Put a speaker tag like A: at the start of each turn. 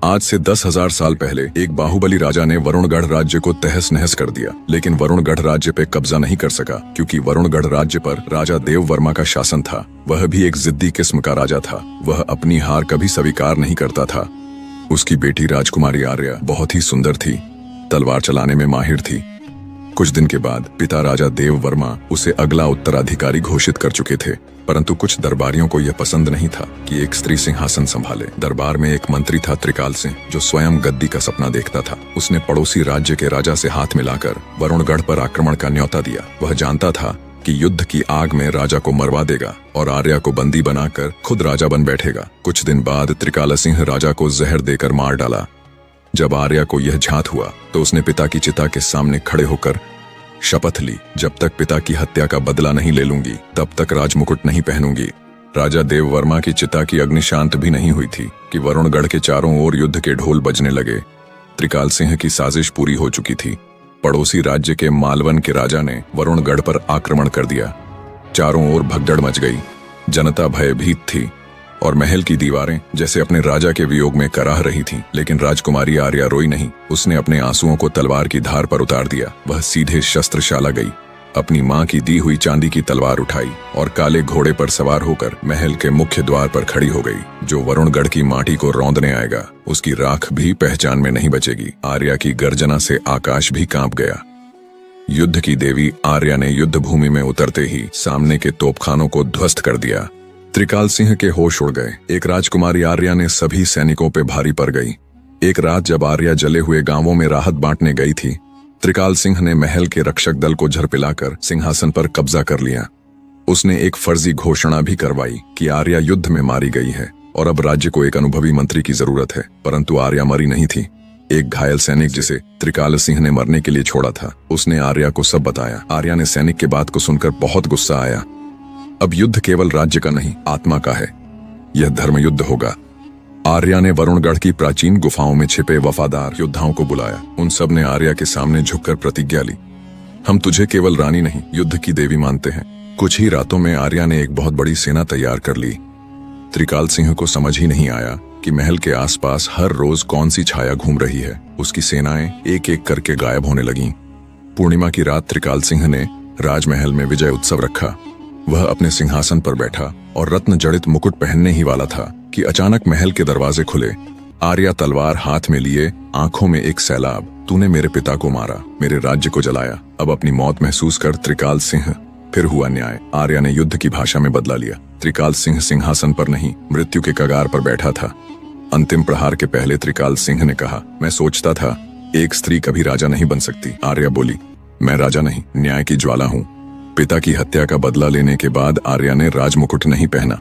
A: आज से 10,000 साल पहले एक बाहुबली राजा ने वरुणगढ़ राज्य को तहस नहस कर दिया, लेकिन वरुणगढ़ राज्य पे कब्जा नहीं कर सका क्योंकि वरुणगढ़ राज्य पर राजा देववर्मा का शासन था। वह भी एक जिद्दी किस्म का राजा था। वह अपनी हार कभी स्वीकार नहीं करता था। उसकी बेटी राजकुमारी आर्या बहुत ही सुंदर थी, तलवार चलाने में माहिर थी। कुछ दिन के बाद पिता राजा देववर्मा उसे अगला उत्तराधिकारी घोषित कर चुके थे, परंतु कुछ दरबारियों को यह पसंद नहीं था कि एक स्त्री सिंहासन संभाले। दरबार में एक मंत्री था त्रिकाल सिंह, जो स्वयं गद्दी का सपना देखता था। उसने पड़ोसी राज्य के राजा से हाथ मिलाकर वरुणगढ़ पर आक्रमण का न्योता दिया। वह जानता था कि युद्ध की आग में राजा को मरवा देगा और आर्या को बंदी बनाकर खुद राजा बन बैठेगा। कुछ दिन बाद त्रिकाल सिंह राजा को जहर देकर मार डाला। जब आर्या को यह झात हुआ तो उसने पिता की चिता के सामने खड़े होकर शपथ ली, जब तक पिता की हत्या का बदला नहीं ले लूंगी तब तक राजमुकुट नहीं पहनूंगी। राजा देववर्मा की चिता की अग्नि शांत भी नहीं हुई थी कि वरुणगढ़ के चारों ओर युद्ध के ढोल बजने लगे। त्रिकाल सिंह की साजिश पूरी हो चुकी थी। पड़ोसी राज्य के मालवन के राजा ने वरुणगढ़ पर आक्रमण कर दिया। चारों ओर भगदड़ मच गई। जनता भयभीत थी और महल की दीवारें जैसे अपने राजा के वियोग में कराह रही थीं। लेकिन राजकुमारी आर्या रोई नहीं। उसने अपने आंसुओं को तलवार की धार पर उतार दिया। वह सीधे शस्त्रशाला गई, अपनी मां की दी हुई चांदी की तलवार उठाई और काले घोड़े पर सवार होकर महल के मुख्य द्वार पर खड़ी हो गई। जो वरुणगढ़ की माटी को रौंदने आएगा उसकी राख भी पहचान में नहीं बचेगी। आर्या की गर्जना से आकाश भी कांप गया। युद्ध की देवी आर्या ने युद्ध भूमि में उतरते ही सामने के तोपखानों को ध्वस्त कर दिया। त्रिकाल सिंह के होश उड़ गए। एक राजकुमारी आर्या ने सभी सैनिकों पे भारी पड़ गई। एक रात जब आर्या जले हुए गांवों में राहत बांटने गई थी, त्रिकाल सिंह ने महल के रक्षक दल को झरपिलाकर सिंहासन पर कब्जा कर लिया। उसने एक फर्जी घोषणा भी करवाई कि आर्या युद्ध में मारी गई है और अब राज्य को एक अनुभवी मंत्री की जरूरत है। परंतु आर्या मरी नहीं थी। एक घायल सैनिक जिसे त्रिकाल सिंह ने मरने के लिए छोड़ा था, उसने आर्या को सब बताया। आर्या ने सैनिक के बात को सुनकर बहुत गुस्सा आया। अब युद्ध केवल राज्य का नहीं, आत्मा का है। यह धर्म युद्ध होगा। आर्या ने वरुणगढ़ की प्राचीन गुफाओं में छिपे वफादार योद्धाओं को बुलाया। उन सब ने आर्या के सामने झुककर प्रतिज्ञा ली, हम तुझे केवल रानी नहीं, युद्ध की देवी मानते हैं। कुछ ही रातों में आर्या ने एक बहुत बड़ी सेना तैयार कर ली। त्रिकाल सिंह को समझ ही नहीं आया कि महल के आसपास हर रोज कौन सी छाया घूम रही है। उसकी सेनाएं एक एक करके गायब होने लगीं। पूर्णिमा की रात त्रिकाल सिंह ने राजमहल में विजय उत्सव रखा। वह अपने सिंहासन पर बैठा और रत्न जड़ित मुकुट पहनने ही वाला था कि अचानक महल के दरवाजे खुले। आर्या तलवार हाथ में लिए, आंखों में एक सैलाब। तूने मेरे पिता को मारा, मेरे राज्य को जलाया। अब अपनी मौत महसूस कर त्रिकाल सिंह, फिर हुआ न्याय। आर्या ने युद्ध की भाषा में बदला लिया। त्रिकाल सिंह सिंहासन पर नहीं, मृत्यु के कगार पर बैठा था। अंतिम प्रहार के पहले त्रिकाल सिंह ने कहा, मैं सोचता था एक स्त्री कभी राजा नहीं बन सकती। आर्या बोली, मैं राजा नहीं, न्याय की ज्वाला हूँ। पिता की हत्या का बदला लेने के बाद आर्या ने राजमुकुट नहीं पहना,